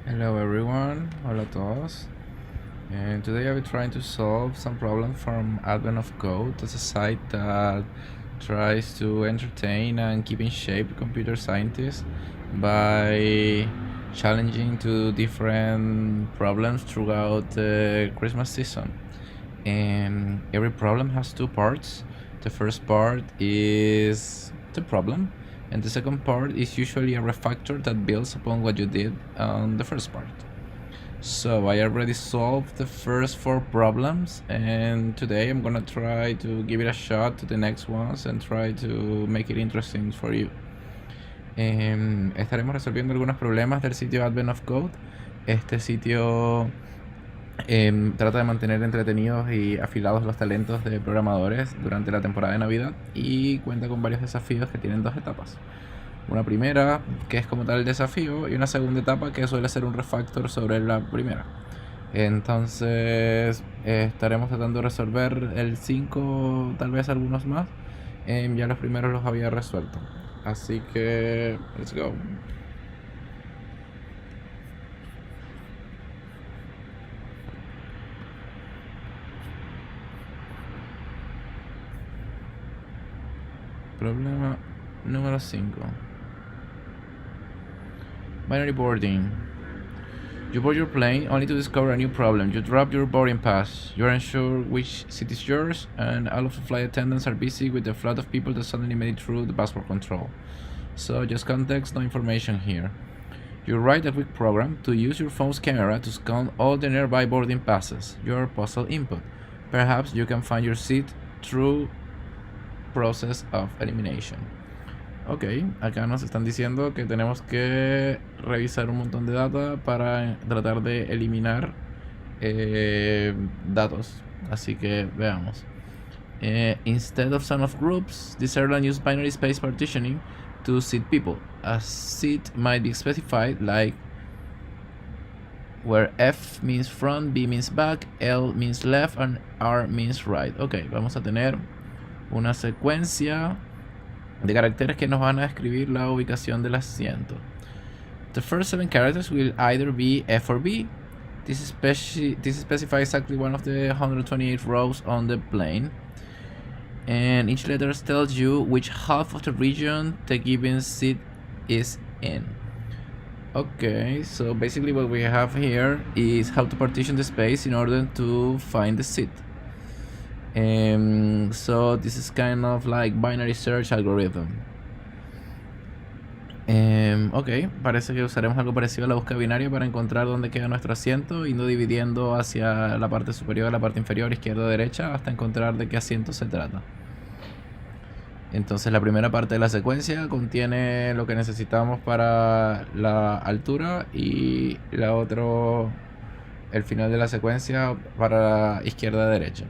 Hello everyone, hola a todos. And today I'll be trying to solve some problems from Advent of Code. That's a site that tries to entertain and keep in shape computer scientists by challenging to different problems throughout the Christmas season. And every problem has two parts. The first part is the problem, and the second part is usually a refactor that builds upon what you did on the first part. So I already solved the first four problems, and today I'm gonna try to give it a shot to the next ones and try to make it interesting for you. Estaremos resolviendo algunos problemas del sitio Advent of Code. Este sitio trata de mantener entretenidos y afilados los talentos de programadores durante la temporada de Navidad y cuenta con varios desafíos que tienen dos etapas. Una primera, que es como tal el desafío, y una segunda etapa que suele ser un refactor sobre la primera. Entonces estaremos tratando de resolver el 5, tal vez algunos más. Ya los primeros los había resuelto. Así que, let's go. Problema número 5. Binary boarding. You board your plane only to discover a new problem. You drop your boarding pass. You are unsure which seat is yours, and all of the flight attendants are busy with the flood of people that suddenly made it through the passport control. So just context, no information here. You write a quick program to use your phone's camera to scan all the nearby boarding passes. Your puzzle input. Perhaps you can find your seat through process of elimination. Ok, acá nos están diciendo que tenemos que revisar un montón de data para tratar de eliminar datos. Así que veamos. Instead of sum of groups, this airline used binary space partitioning to seat people. A seat might be specified like where F means front, B means back, L means left, and R means right. Ok, vamos a tener una secuencia de caracteres que nos van a describir la ubicación del asiento. The first 7 characters will either be F or B. This specifies exactly one of the 128 rows on the plane. And each letter tells you which half of the region the given seat is in. Okay, so basically what we have here is how to partition the space in order to find the seat. So this is kind of like binary search algorithm. Ok, parece que usaremos algo parecido a la búsqueda binaria para encontrar dónde queda nuestro asiento, yendo dividiendo hacia la parte superior, la parte inferior, izquierda o derecha, hasta encontrar de qué asiento se trata. Entonces la primera parte de la secuencia contiene lo que necesitamos para la altura y la otra, el final de la secuencia, para la izquierda-derecha.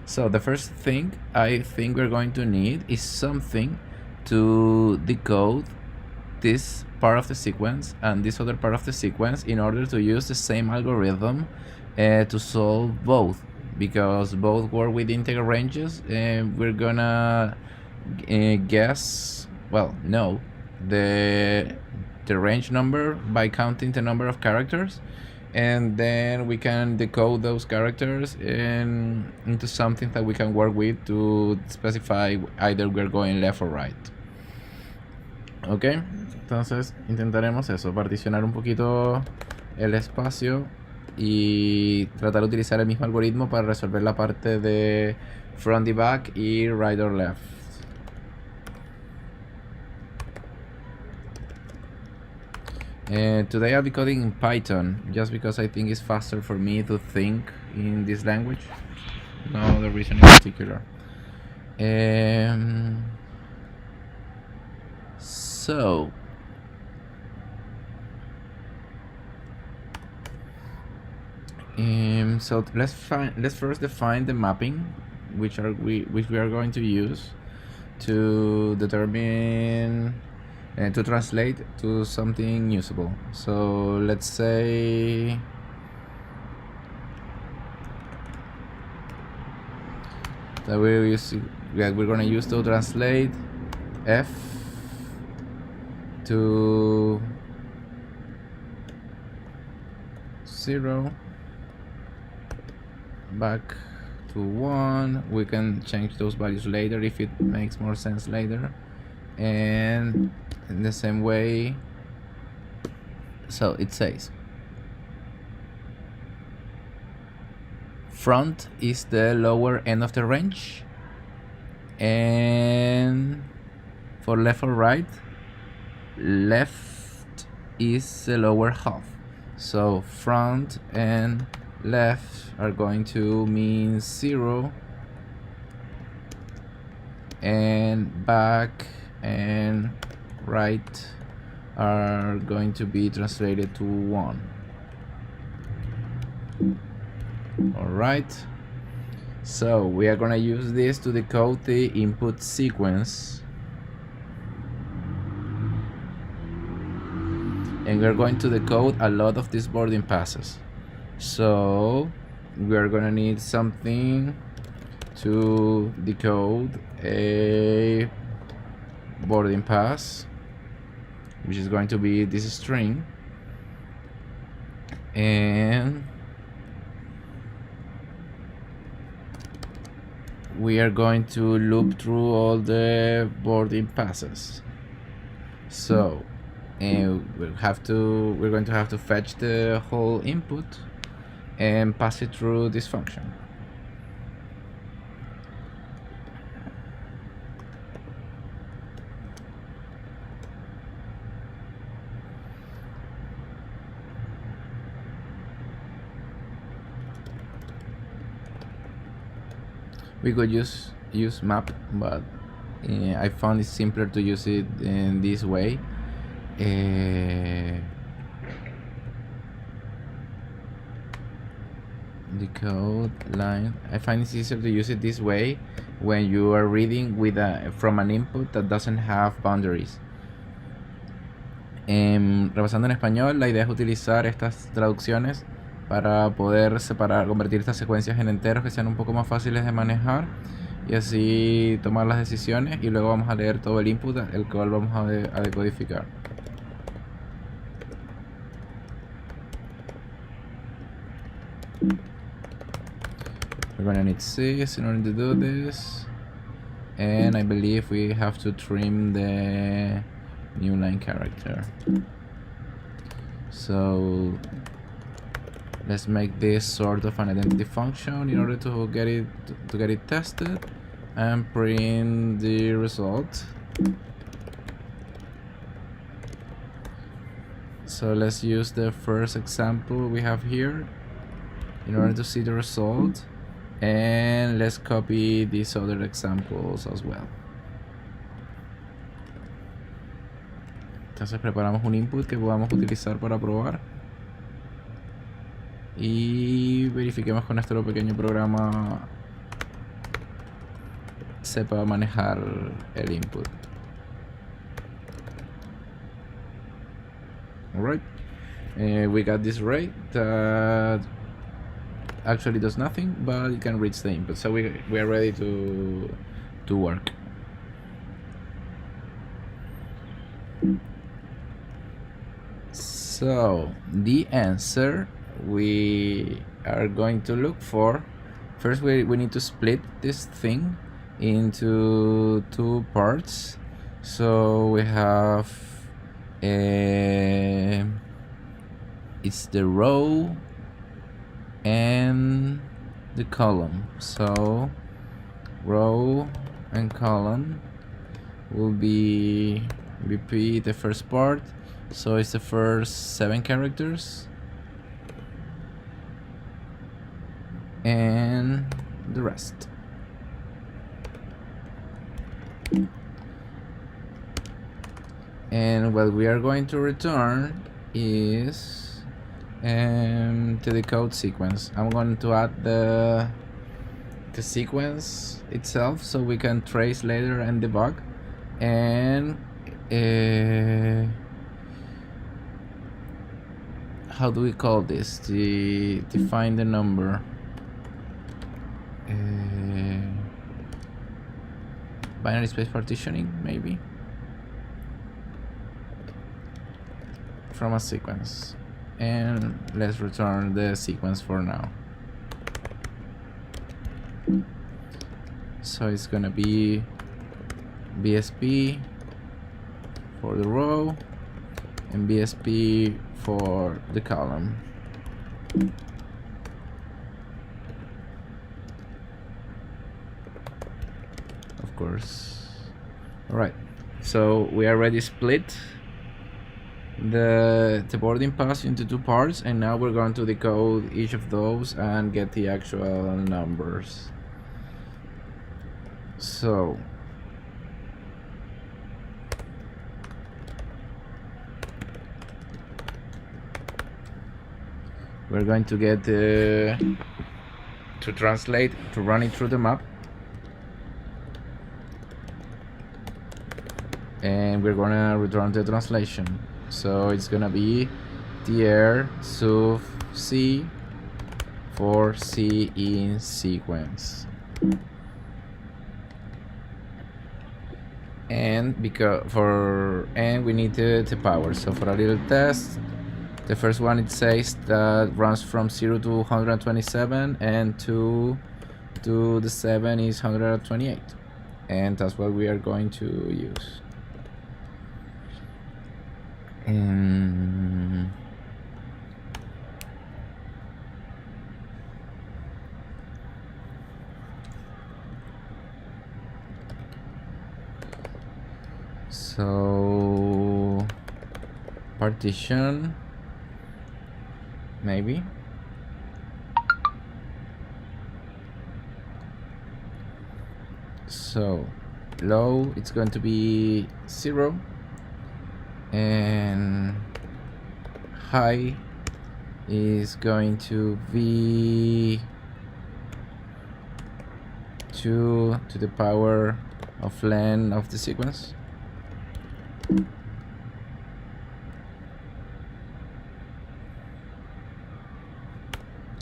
So the first thing I think we're going to need is something to decode this part of the sequence and this other part of the sequence in order to use the same algorithm to solve both, because both work with integer ranges, and we're gonna guess, well, no, the range number by counting the number of characters, and then we can decode those characters into something that we can work with to specify either we're going left or right. Ok, entonces intentaremos eso, particionar un poquito el espacio y tratar de utilizar el mismo algoritmo para resolver la parte de front y back y right or left. Today I'll be coding in Python, just because I think it's faster for me to think in this language. No other reason in particular. So let's first define the mapping, which we are going to use to determine to translate to something usable. So let's say that we're gonna use to translate F to 0, back to 1. We can change those values later if it makes more sense later, and in the same way. So it says front is the lower end of the range, and for left or right, left is the lower half. So front and left are going to mean 0, and back and right are going to be translated to 1. Alright, so we are gonna use this to decode the input sequence, and we're going to decode a lot of these boarding passes. So we are gonna need something to decode a boarding pass, which is going to be this string, and we are going to loop through all the boarding passes. So we're going to have to fetch the whole input and pass it through this function. We could use map, but I found it simpler to use it in this way. Decode line. I find it's easier to use it this way when you are reading with from an input that doesn't have boundaries. Repasando en español, la idea es utilizar estas traducciones para poder convertir estas secuencias en enteros que sean un poco más fáciles de manejar y así tomar las decisiones, y luego vamos a leer todo el input, el cual vamos a decodificar. We're gonna need 6 in order to do this, and I believe we have to trim the new line character. So let's make this sort of an identity function in order to get it tested and print the result. So let's use the first example we have here in order to see the result, and let's copy these other examples as well. Entonces preparamos un input que podamos utilizar para probar y verifiquemos que nuestro pequeño programa sepa manejar el input. Alright, we got this rate that actually does nothing, but it can reach the input, so we are ready to work. So the answer we are going to look for, first we need to split this thing into 2 parts. So we have it's the row and the column. So row and column will be repeat the first part, so it's the first 7 characters and the rest. And what we are going to return is the decode sequence. I'm going to add the sequence itself so we can trace later and debug. And how do we call this? Define the number. Binary space partitioning, maybe. from a sequence, and let's return the sequence for now. So it's gonna be BSP for the row and BSP for the column. Of course. All right, so we already split the boarding pass into two parts, and now we're going to decode each of those and get the actual numbers. So we're going to get to translate, to run it through the map, and we're gonna return the translation. So it's gonna be TR sub C for C in sequence. And we need the power. So for a little test, the first one, it says that runs from 0 to 127, and 2 to the 7 is 128, and that's what we are going to use. So partition, maybe. So low, it's going to be 0, and high is going to be 2 to the power of len of the sequence.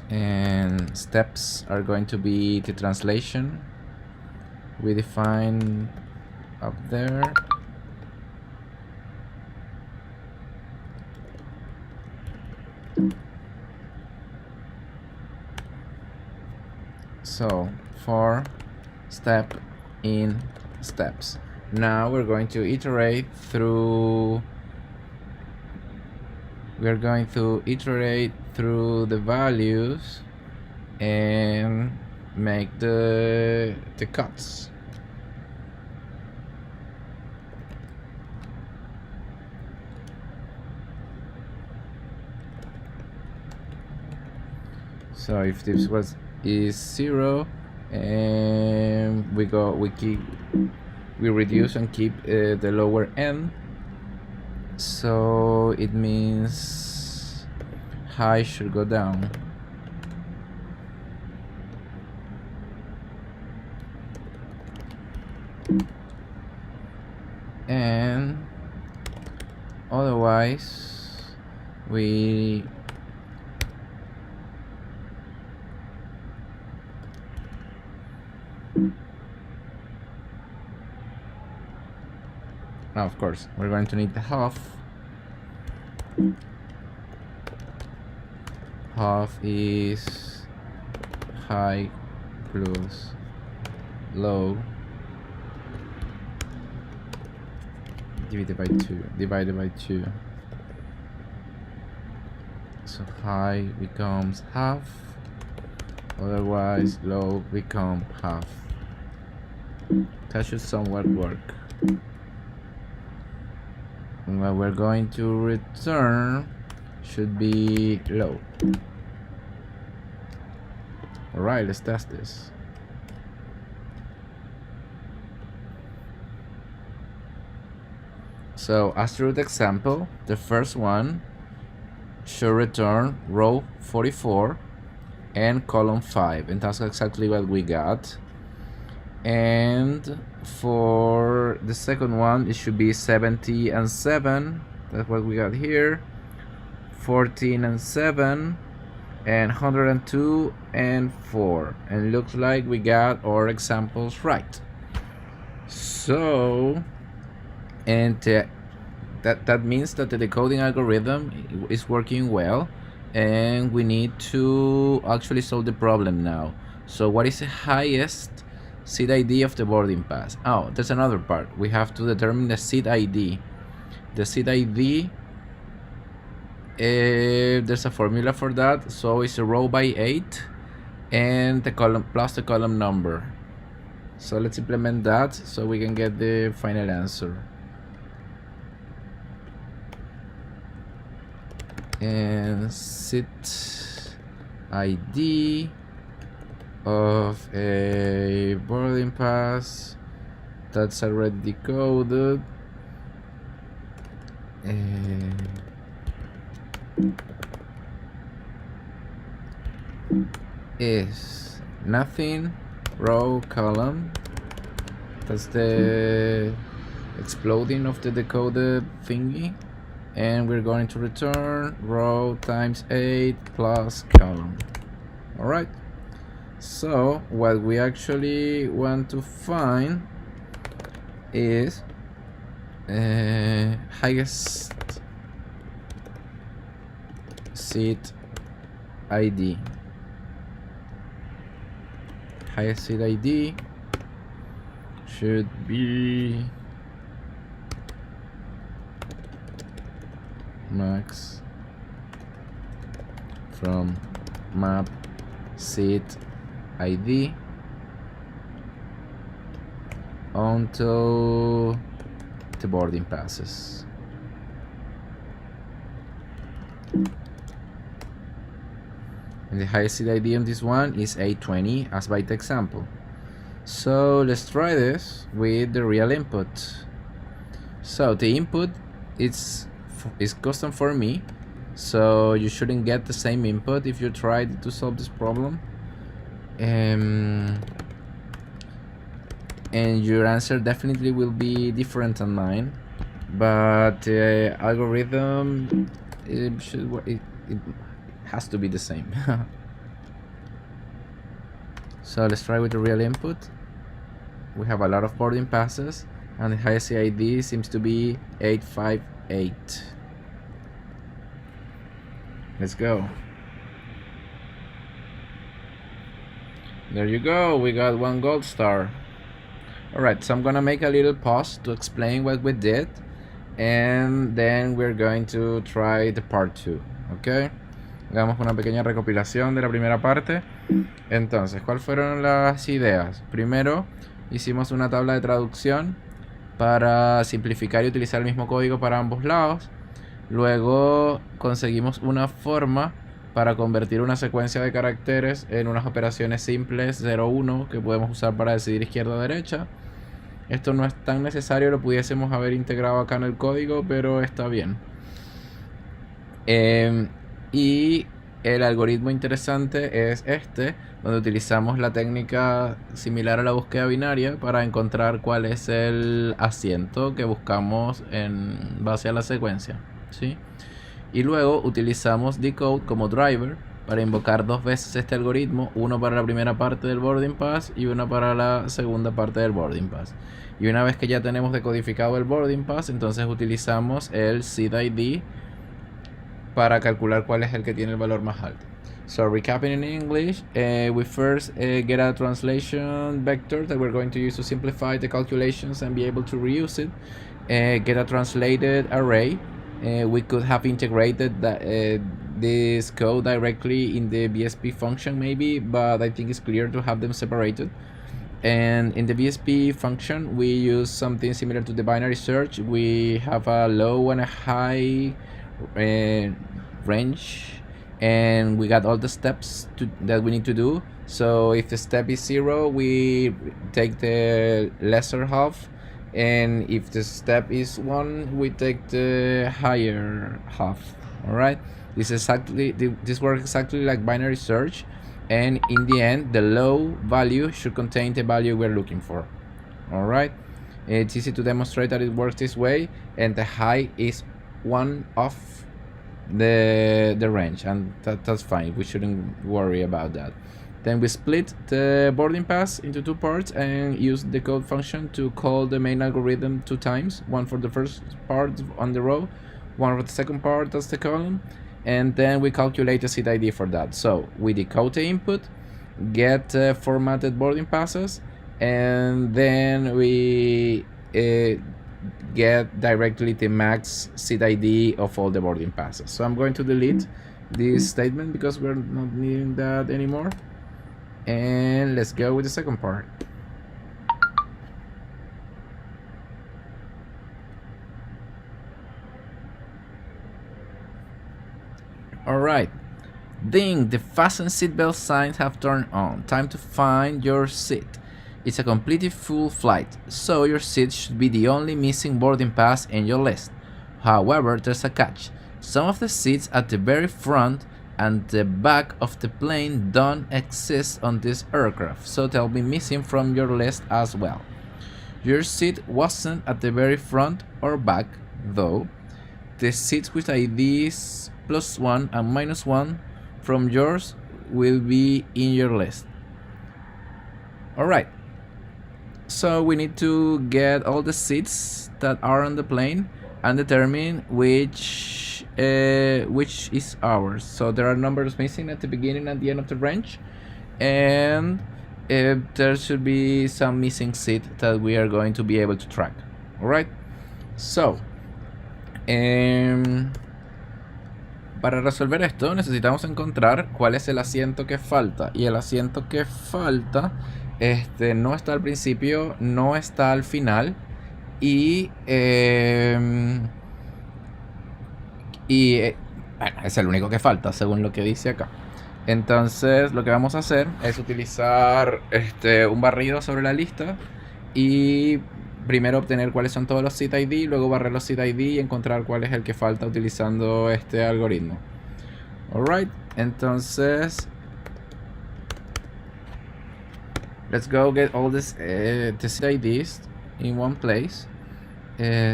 And steps are going to be the translation we define up there. So for step in steps. Now we're going to iterate through the values and make the cuts. So if this is 0, and we reduce and keep the lower end, so it means high should go down. And otherwise we now, of course, we're going to need the half. Half is high plus low divided by 2. So high becomes half, otherwise low become half. That should somewhat work. And what we're going to return should be low. Alright, let's test this. So as through the example, the first one should return row 44 and column 5, and that's exactly what we got. And for the second one, it should be 70 and 7. That's what we got here. 14 and 7, and 102 and 4. And it looks like we got our examples right. So, and that means that the decoding algorithm is working well, and we need to actually solve the problem now. So what is the highest seed ID of the boarding pass? Oh, there's another part. We have to determine the seed ID. The seed ID, there's a formula for that. So it's a row by 8 and the column plus the column number. So let's implement that so we can get the final answer. And sit ID of a boarding pass that's already decoded is nothing row column. That's the exploding of the decoded thingy, and we're going to return row times 8 plus column. All right, so what we actually want to find is highest seed ID. Highest seed ID should be max from map seed ID onto the boarding passes. And the highest seed ID on this one is 820 as by the example. So let's try this with the real input. So the input is custom for me, so you shouldn't get the same input if you try to solve this problem. And your answer definitely will be different than mine, but the algorithm it has to be the same. So let's try with the real input. We have a lot of boarding passes, and the highest CID seems to be 858. Let's go. There you go, we got 1 gold star. Alright, so I'm gonna make a little pause to explain what we did, and then we're going to try the part 2, okay? Hagamos una pequeña recopilación de la primera parte. Entonces, ¿cuáles fueron las ideas? Primero, hicimos una tabla de traducción para simplificar y utilizar el mismo código para ambos lados. Luego, conseguimos una forma para convertir una secuencia de caracteres en unas operaciones simples 0-1 que podemos usar para decidir izquierda o derecha. Esto no es tan necesario, lo pudiésemos haber integrado acá en el código, pero está bien. Y el algoritmo interesante es este, donde utilizamos la técnica similar a la búsqueda binaria para encontrar cuál es el asiento que buscamos en base a la secuencia, ¿sí? Y luego utilizamos decode como driver para invocar 2 veces este algoritmo, uno para la primera parte del boarding pass y uno para la segunda parte del boarding pass. Y una vez que ya tenemos decodificado el boarding pass, entonces utilizamos el seed ID para calcular cuál es el que tiene el valor más alto. So recapping in English, we first get a translation vector that we're going to use to simplify the calculations and be able to reuse it. Get a translated array. We could have integrated this code directly in the BSP function maybe, but I think it's clear to have them separated. And in the BSP function, we use something similar to the binary search. We have a low and a high range, and we got all the steps that we need to do. So if the step is 0, we take the lesser half, and if the step is 1, we take the higher half. All right, this works exactly like binary search, and in the end the low value should contain the value we're looking for. All right, it's easy to demonstrate that it works this way, and the high is one of the range, and that's fine. We shouldn't worry about that. Then we split the boarding pass into 2 parts and use the code function to call the main algorithm 2 times, one for the first part on the row, one for the second part as the column, and then we calculate the seat ID for that. So we decode the input, get formatted boarding passes, and then we get directly the max seat ID of all the boarding passes. So I'm going to delete this statement because we're not needing that anymore. And let's go with the second part. Alright. Ding! The fasten seatbelt signs have turned on. Time to find your seat. It's a completely full flight, so your seat should be the only missing boarding pass in your list. However, there's a catch. Some of the seats at the very front and the back of the plane don't exist on this aircraft, so they'll be missing from your list as well. Your seat wasn't at the very front or back, though. The seats with IDs +1 and -1 from yours will be in your list. Alright, so we need to get all the seats that are on the plane and determine which is ours. So there are numbers missing at the beginning and the end of the range, and there should be some missing seat that we are going to be able to track. Alright, so para resolver esto necesitamos encontrar cuál es el asiento que falta, y el asiento que falta no está al principio, no está al final, y bueno, es el único que falta según lo que dice acá. Entonces lo que vamos a hacer es utilizar un barrido sobre la lista y primero obtener cuáles son todos los seat ID, luego barrer los seat ID y encontrar cuál es el que falta utilizando este algoritmo. Alright, entonces let's go get all this the seat IDs in one place.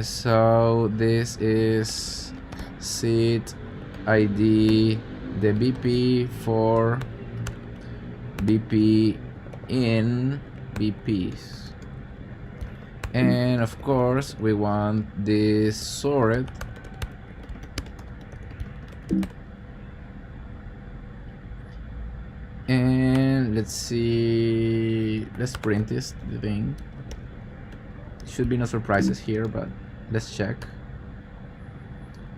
So this is seat ID, the BP for BP in BPs, and of course we want this sorted. And let's see, let's print this thing. Should be no surprises here, but let's check.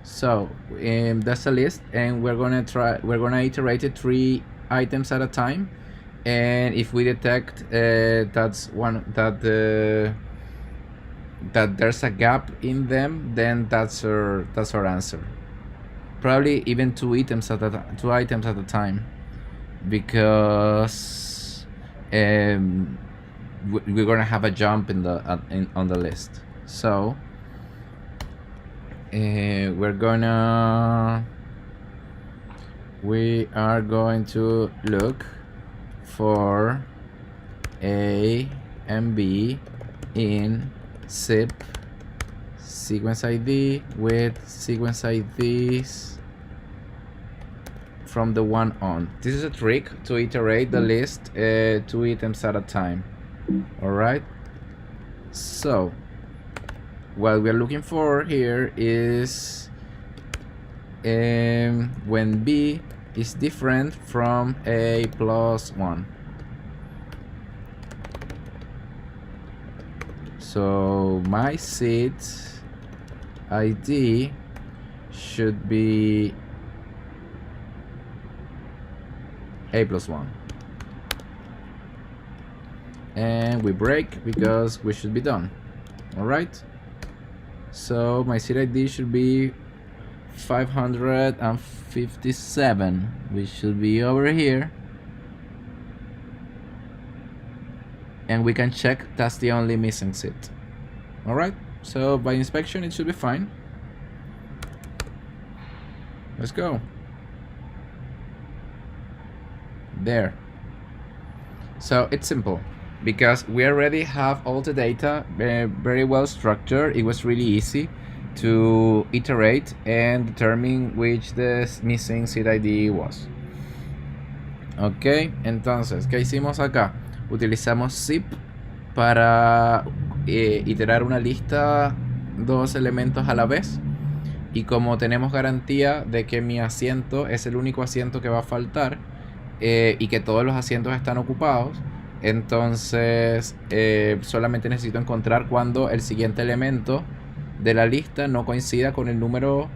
So that's a list, and we're gonna iterate it 3 items at a time, and if we detect that there's a gap in them, then that's our answer. Probably even 2 items at a time, because we're gonna have a jump on the list. So we are going to look for A and B in zip sequence ID with sequence IDs from the one on. This is a trick to iterate the list 2 items at a time. Alright, so what we're looking for here is when B is different from A plus 1. So my seat ID should be A plus 1. And we break because we should be done. Alright, so my seat ID should be 557, which should be over here, and we can check that's the only missing seat. Alright, so by inspection it should be fine. Let's go. There. So it's simple, because we already have all the data very well structured. It was really easy to iterate and determine which the missing seat ID was. Ok, entonces, ¿qué hicimos acá? Utilizamos zip para iterar una lista, dos elementos a la vez. Y como tenemos garantía de que mi asiento es el único asiento que va a faltar y que todos los asientos están ocupados, entonces solamente necesito encontrar cuando el siguiente elemento de la lista no coincida con el número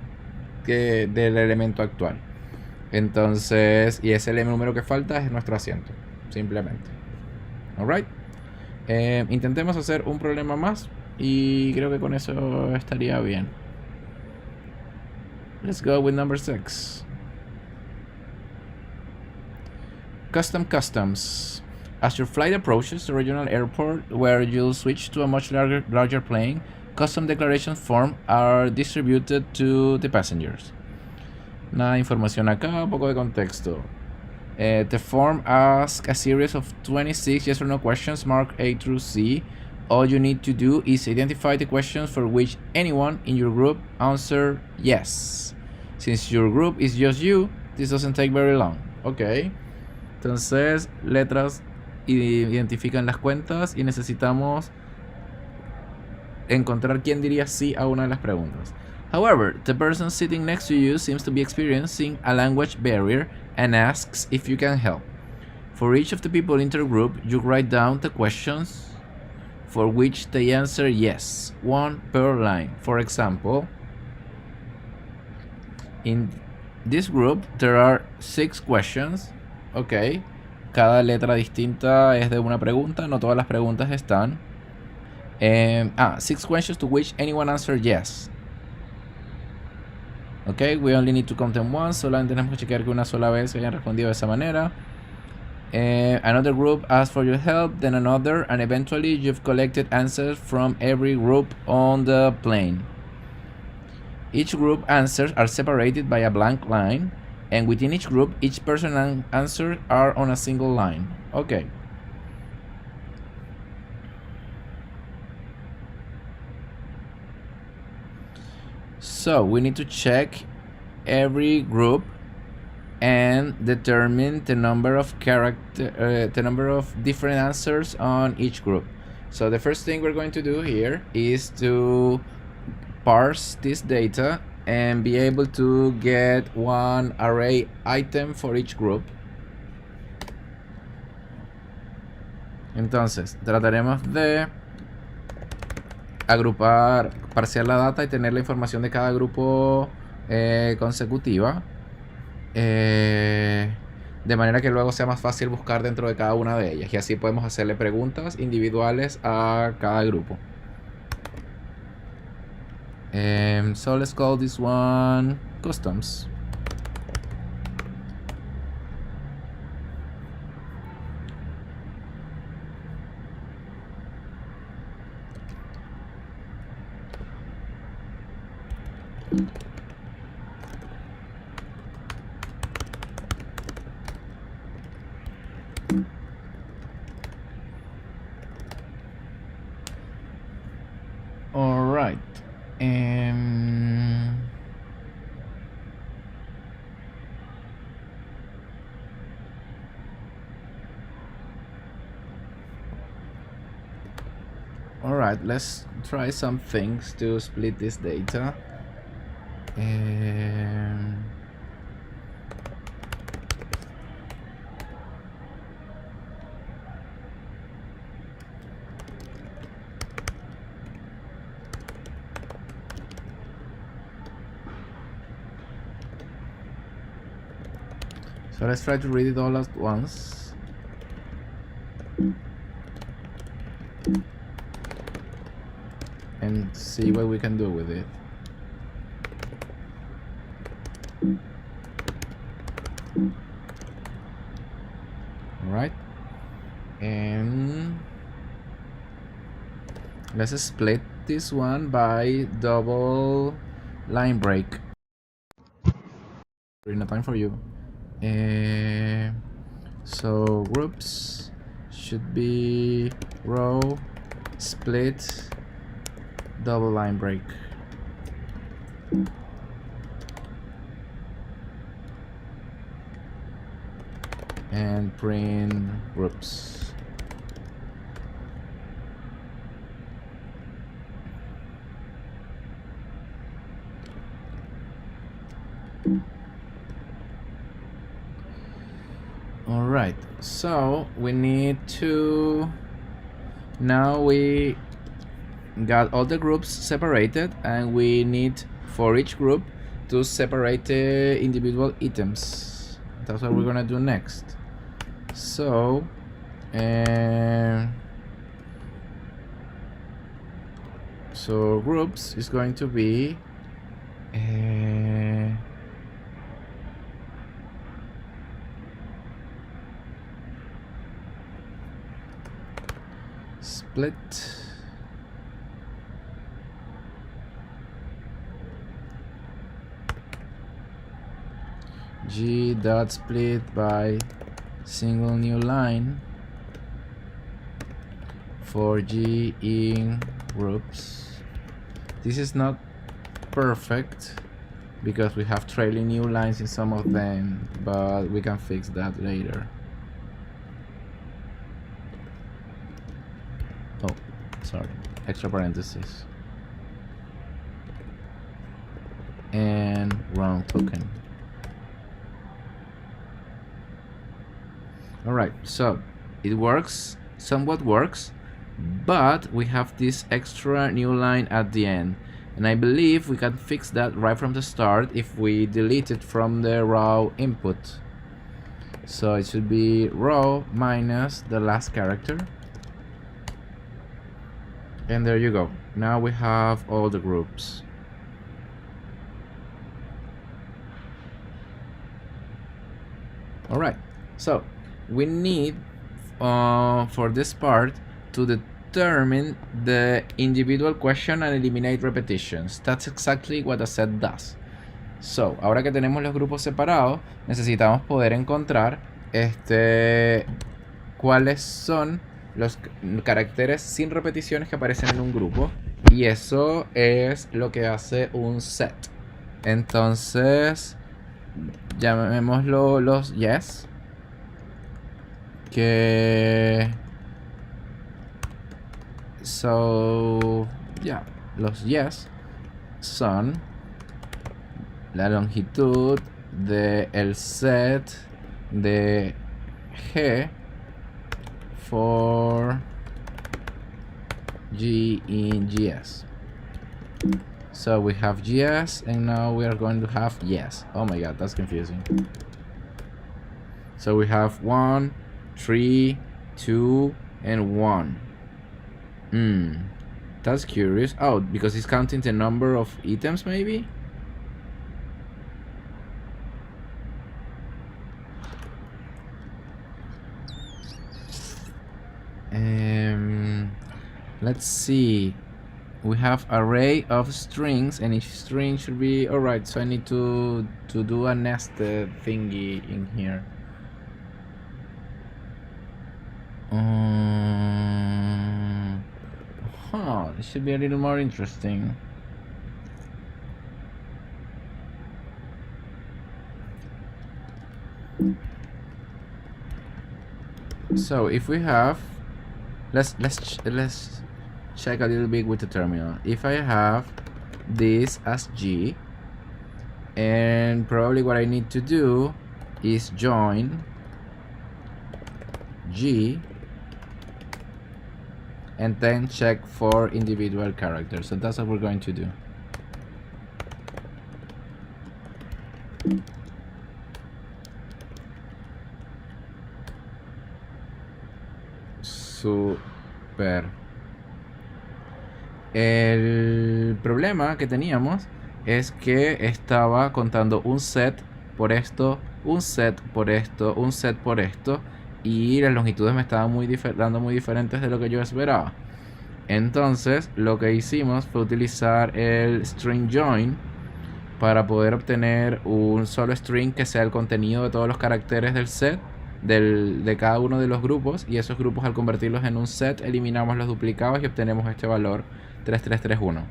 del elemento actual. Entonces, y ese número que falta es nuestro asiento, simplemente. Alright. Intentemos hacer un problema más y creo que con eso estaría bien. Let's go with number 6. Custom customs. As your flight approaches the regional airport where you'll switch to a much larger plane, custom declaration forms are distributed to the passengers. Nada de información acá, un poco de contexto. The form asks a series of 26 yes or no questions marked A through C. All you need to do is identify the questions for which anyone in your group answer yes. Since your group is just you, this doesn't take very long. Ok. Entonces, letras identifican las cuentas y necesitamos encontrar quién diría sí a una de las preguntas. However, the person sitting next to you seems to be experiencing a language barrier and asks if you can help. For each of the people in the group, you write down the questions for which they answer yes, one per line. For example, in this group there are 6 questions. Ok, cada letra distinta es de una pregunta, no todas las preguntas están. 6 questions to which anyone answered yes. Ok, we only need to count them once. Solamente tenemos que chequear que una sola vez hayan respondido de esa manera. Another group asks for your help, then another, and eventually you've collected answers from every group on the plane. Each group answers are separated by a blank line, and within each group, each person's answers are on a single line. Okay. So we need to check every group and determine the number of different answers on each group. So the first thing we're going to do here is to parse this data and be able to get one array item for each group. Entonces, trataremos de agrupar, parsear la data y tener la información de cada grupo consecutiva. De manera que luego sea más fácil buscar dentro de cada una de ellas. Y así podemos hacerle preguntas individuales a cada grupo. So let's call this one customs. All right. All right, let's try some things to split this data. So let's try to read it all at once. And see what we can do with it. Alright. And let's split this one by double line break. No time for you. So groups should be row split double line break. and print groups. All right, so we need to, now we got all the groups separated, and we need for each group to separate the individual items. That's what we're gonna do next. So so groups is going to be split G dot split by single new line for G in groups. This is not perfect because we have trailing new lines in some of them, but we can fix that later. Oh, sorry, extra parentheses. And wrong token. Alright, so it works, somewhat works, but we have this extra new line at the end. And I believe we can fix that right from the start if we delete it from the raw input. So it should be raw minus the last character. And there you go. Now we have all the groups. Alright, so we need for this part to determine the individual question and eliminate repetitions. That's exactly what a set does. So, ahora que tenemos los grupos separados, necesitamos poder encontrar cuáles son los caracteres sin repeticiones que aparecen en un grupo, y eso es lo que hace un set. Entonces, llamémoslo los yes, que los yes son la longitud del set de G for G in GS. So we have GS, and now we are going to have yes. Oh my god, that's confusing. So we have 1, 3, 2, and 1. That's curious. Oh, because it's counting the number of items, maybe? Let's see. We have array of strings, and each string should be alright. So I need to do a nested thingy in here. It should be a little more interesting. So if we have, let's check a little bit with the terminal. If I have this as G, and probably what I need to do is join G and then check for individual characters. So that's what we're going to do. Super. El problema que teníamos es que estaba contando un set por esto, un set por esto, un set por esto, y las longitudes me estaban dando muy diferentes de lo que yo esperaba. Entonces lo que hicimos fue utilizar el string join para poder obtener un solo string que sea el contenido de todos los caracteres del set de cada uno de los grupos, y esos grupos, al convertirlos en un set, eliminamos los duplicados y obtenemos este valor 3331.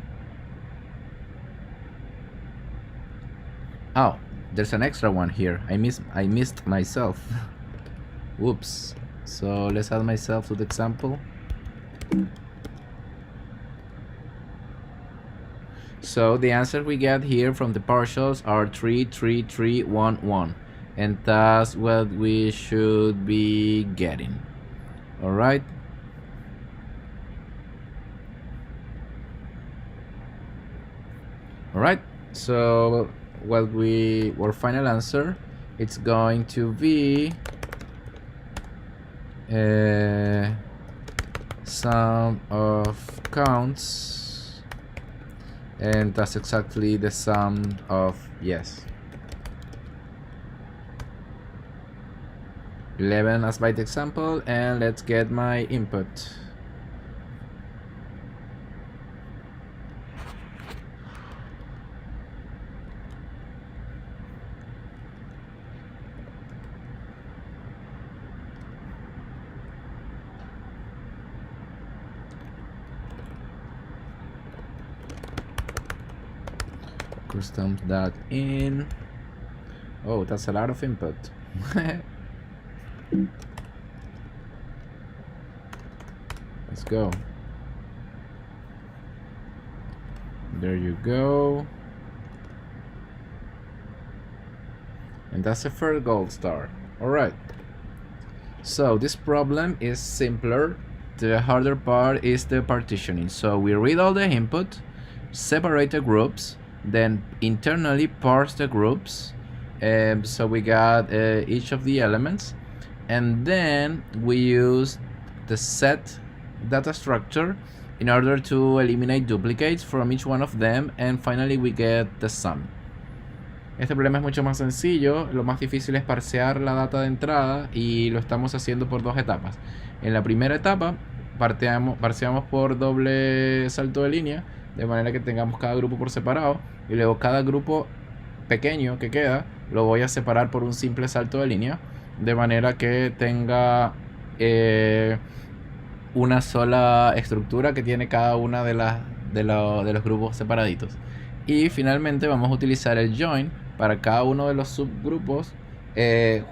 Oh, there's an extra one here. I missed myself. Oops. So let's add myself to the example. So the answer we get here from the partials are 3, 3, 3, 1, 1. And that's what we should be getting. Alright. Alright, so our final answer, it's going to be sum of counts, and that's exactly the sum of yes. 11 as by the example, and let's get my input. Custom that in. Oh, that's a lot of input. Let's go. There you go. And that's the first gold star. Alright. So this problem is simpler. The harder part is the partitioning. So we read all the input, separate the groups, then internally parse the groups. So we got each of the elements, and then we use the set data structure in order to eliminate duplicates from each one of them, and finally we get the sum. Este problema es mucho más sencillo. Lo más difícil es parsear la data de entrada, y lo estamos haciendo por dos etapas. En la primera etapa parseamos por doble salto de línea, de manera que tengamos cada grupo por separado, y luego cada grupo pequeño que queda lo voy a separar por un simple salto de línea, de manera que tenga una sola estructura que tiene cada una de los grupos separaditos. Y finalmente vamos a utilizar el join para cada uno de los subgrupos,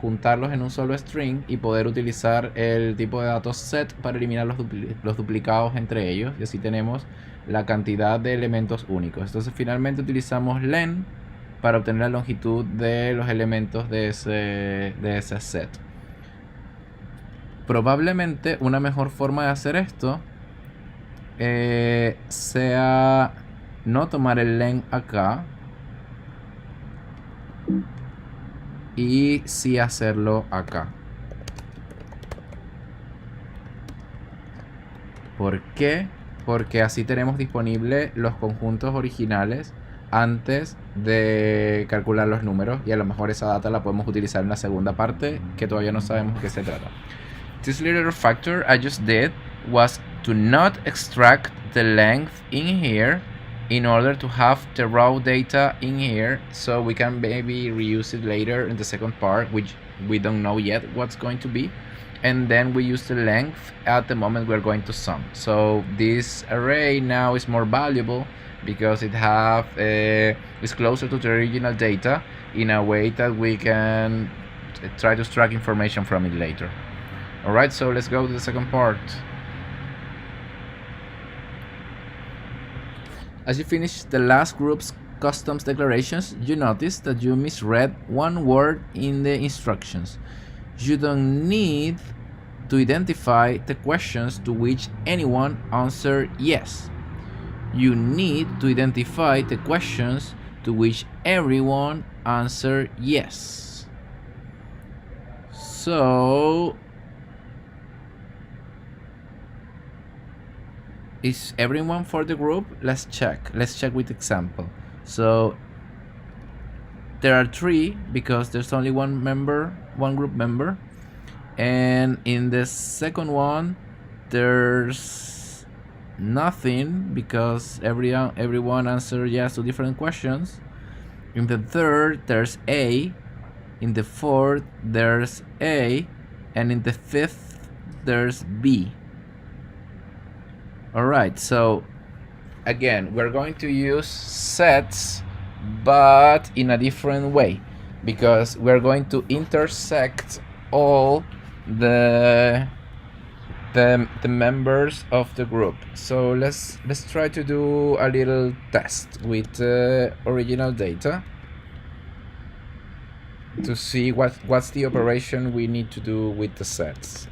juntarlos en un solo string y poder utilizar el tipo de datos set para eliminar los duplicados entre ellos, y así tenemos la cantidad de elementos únicos. Entonces finalmente utilizamos len para obtener la longitud de los elementos de ese set. Probablemente una mejor forma de hacer esto sea no tomar el len acá y sí hacerlo acá. ¿Por qué? Porque así tenemos disponibles los conjuntos originales antes de calcular los números, y a lo mejor esa data la podemos utilizar en la segunda parte, que todavía no sabemos de qué se trata. This little factor I just did was to not extract the length in here in order to have the raw data in here, so we can maybe reuse it later in the second part, which we don't know yet what's going to be. And then we use the length at the moment we're going to sum. So this array now is more valuable because it is closer to the original data in a way that we can try to extract information from it later. Alright, so let's go to the second part. As you finish the last group's customs declarations, you notice that you misread one word in the instructions. You don't need to identify the questions to which anyone answered yes. You need to identify the questions to which everyone answered yes. So, is everyone for the group? Let's check with example. So there are 3 because there's only one group member, and in the second one there's nothing because everyone answered yes to different questions. In the third there's A, in the fourth there's A, and in the fifth there's B. Alright, so again we're going to use sets, but in a different way, because we're going to intersect all the the members of the group. So let's try to do a little test with original data to see what's the operation we need to do with the sets.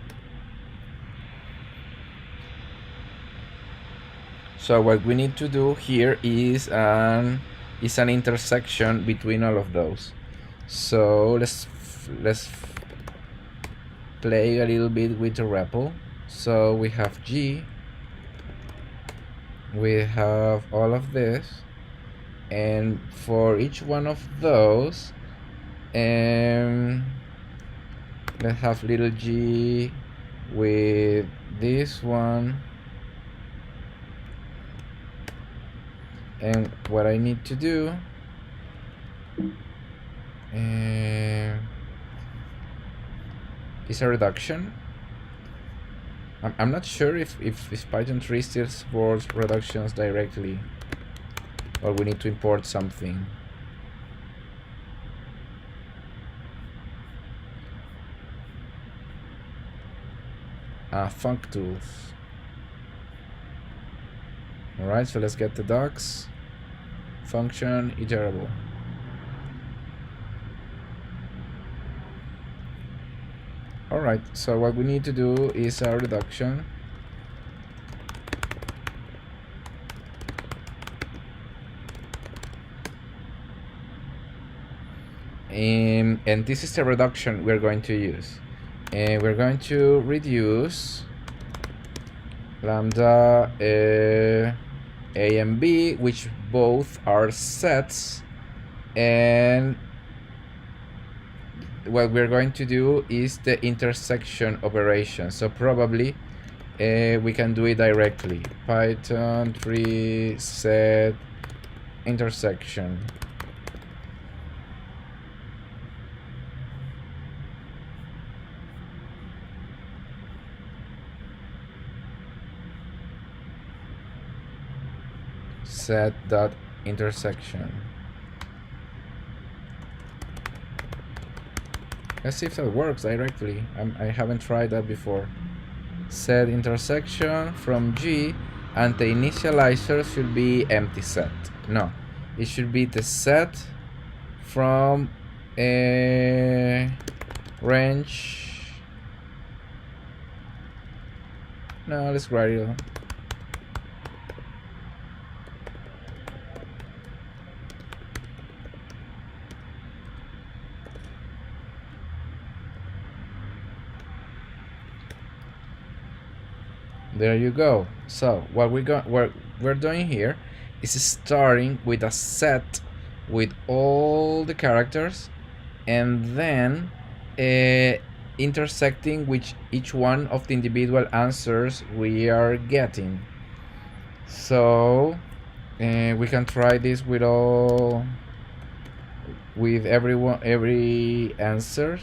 So what we need to do here is an intersection between all of those. So let's play a little bit with the REPL. So we have G, we have all of this, and for each one of those, let's have little g with this one, and what I need to do is a reduction. I'm not sure if Python 3 still supports reductions directly, or we need to import something. Functools. Alright, so let's get the docs. Function iterable. Alright, so what we need to do is a reduction. And this is the reduction we're going to use. And we're going to reduce lambda A and B, which both are sets, and what we're going to do is the intersection operation. So probably we can do it directly. Python 3 set intersection. Set dot intersection. Let's see if that works directly. I haven't tried that before. Set intersection from G, and the initializer should be empty set. No, it should be the set from a range. No, let's write it. There you go. So what we're doing here is starting with a set with all the characters, and then intersecting with each one of the individual answers we are getting. So we can try this with every answer.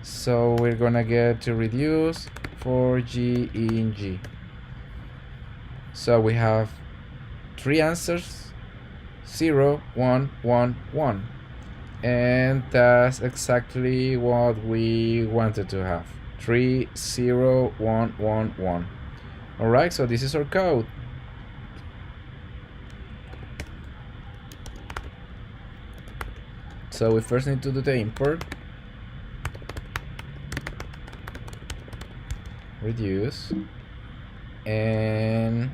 So we're gonna get to reduce for G in G. So we have 3 answers, 0, 1, 1, 1. And that's exactly what we wanted to have. 3, 0, 1, 1, 1. Alright, so this is our code. So we first need to do the import. Reduce. And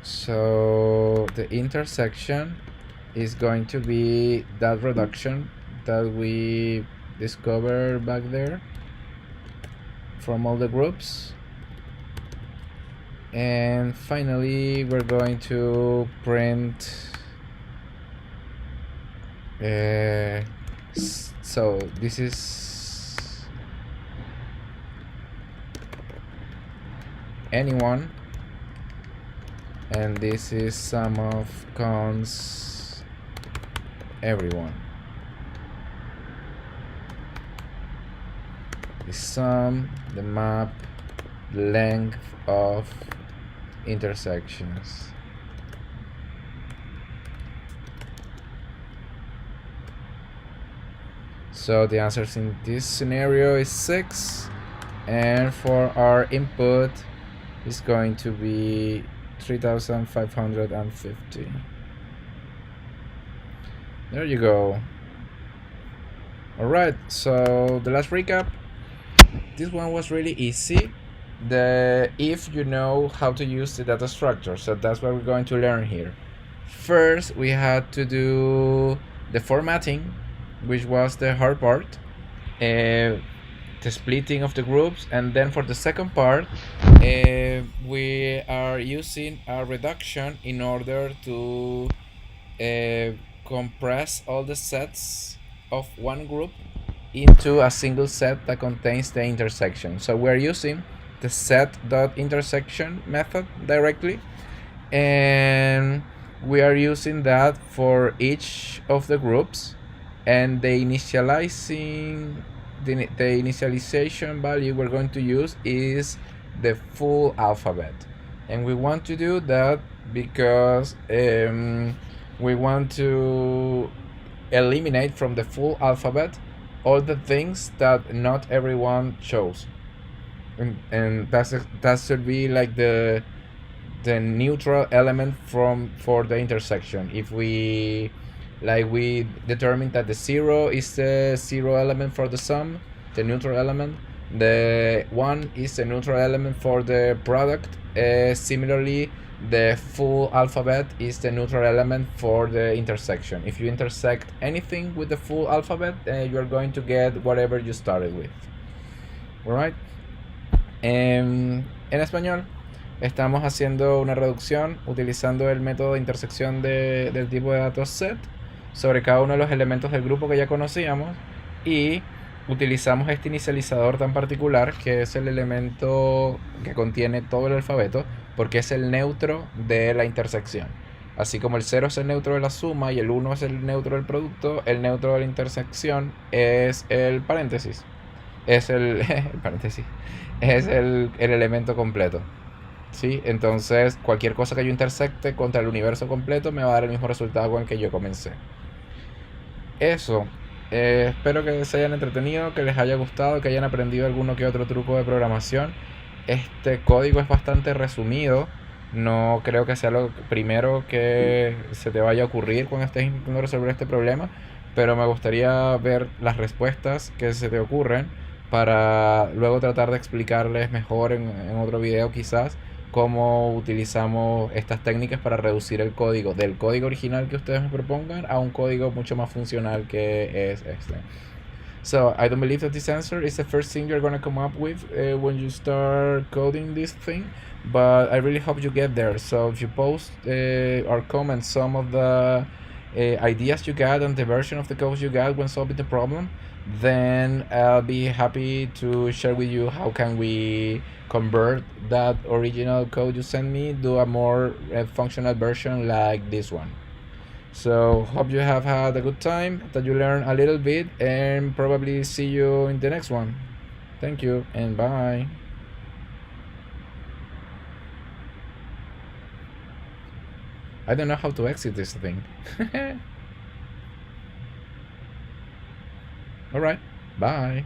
so the intersection is going to be that reduction that we discovered back there from all the groups. And finally we're going to print so this is anyone, and this is sum of cons everyone. The sum, the map, the length of intersections. So the answers in this scenario is 6, and for our input is going to be 3,550. There you go. Alright, so the last recap. This one was really easy. If you know how to use the data structure, so that's what we're going to learn here. First, we had to do the formatting, which was the hard part, the splitting of the groups, and then for the second part, we are using a reduction in order to compress all the sets of one group into a single set that contains the intersection. So we're using the set.intersection method directly, and we are using that for each of the groups, and the initialization value we're going to use is the full alphabet. And we want to do that because we want to eliminate from the full alphabet all the things that not everyone chose, and that should be like the neutral element for the intersection. If we determine that the 0 is the 0 element for the sum, the neutral element, the 1 is the neutral element for the product, similarly the full alphabet is the neutral element for the intersection. If you intersect anything with the full alphabet, you're going to get whatever you started with. Alright. En español estamos haciendo una reducción utilizando el método de intersección del tipo de datos set sobre cada uno de los elementos del grupo que ya conocíamos, y utilizamos este inicializador tan particular, que es el elemento que contiene todo el alfabeto, porque es el neutro de la intersección. Así como el 0 es el neutro de la suma y el 1 es el neutro del producto, el neutro de la intersección es el paréntesis. Es el paréntesis. Es el elemento completo. ¿Sí? Entonces, cualquier cosa que yo intersecte contra el universo completo me va a dar el mismo resultado con el que yo comencé. Eso. Espero que se hayan entretenido, que les haya gustado, que hayan aprendido alguno que otro truco de programación. Este código es bastante resumido. No creo que sea lo primero que se te vaya a ocurrir cuando estés intentando resolver este problema, pero me gustaría ver las respuestas que se te ocurren para luego tratar de explicarles mejor en otro video quizás cómo utilizamos estas técnicas para reducir el código del código original que ustedes me propongan a un código mucho más funcional que es este. So I don't believe that this answer is the first thing you're going to come up with when you start coding this thing, but I really hope you get there. So if you post or comment some of the ideas you got and the version of the code you got when solving the problem, then I'll be happy to share with you how can we convert that original code you sent me, do a more functional version like this one. So hope you have had a good time, that you learned a little bit, and probably see you in the next one. Thank you and bye. I don't know how to exit this thing. Alright, bye.